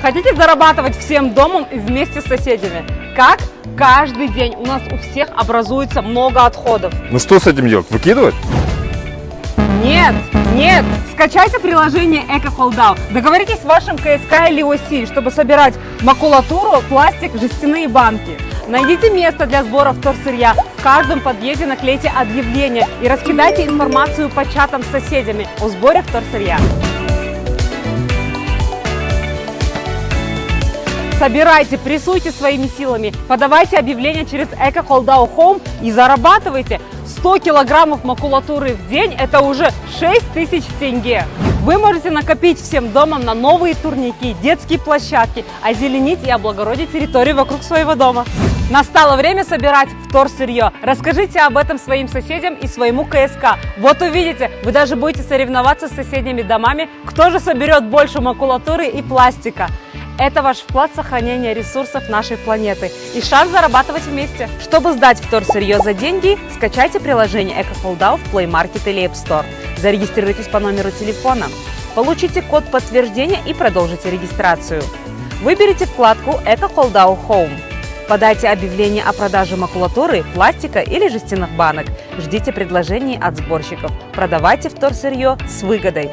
Хотите зарабатывать всем домом и вместе с соседями? Как? Каждый день у нас у всех образуется много отходов. Ну что с этим делать? Выкидывать? Нет, нет! Скачайте приложение EcoFoldOut. Договоритесь с вашим КСК или ОСИ, чтобы собирать макулатуру, пластик, жестяные банки. Найдите место для сбора вторсырья. В каждом подъезде наклейте объявление и раскидайте информацию по чатам с соседями о сборе вторсырья. Собирайте, прессуйте своими силами, подавайте объявления через EcoFoldOut Home и зарабатывайте. 100 килограммов макулатуры в день – это уже 6000 тенге. Вы можете накопить всем домом на новые турники, детские площадки, озеленить и облагородить территорию вокруг своего дома. Настало время собирать вторсырье. Расскажите об этом своим соседям и своему КСК. Вот увидите, вы даже будете соревноваться с соседними домами, кто же соберет больше макулатуры и пластика. Это ваш вклад в сохранение ресурсов нашей планеты и шанс зарабатывать вместе. Чтобы сдать вторсырье за деньги, скачайте приложение EcoFoldOut в Play Market или App Store. Зарегистрируйтесь по номеру телефона. Получите код подтверждения и продолжите регистрацию. Выберите вкладку EcoFoldOut Home. Подайте объявление о продаже макулатуры, пластика или жестяных банок. Ждите предложений от сборщиков. Продавайте вторсырье с выгодой.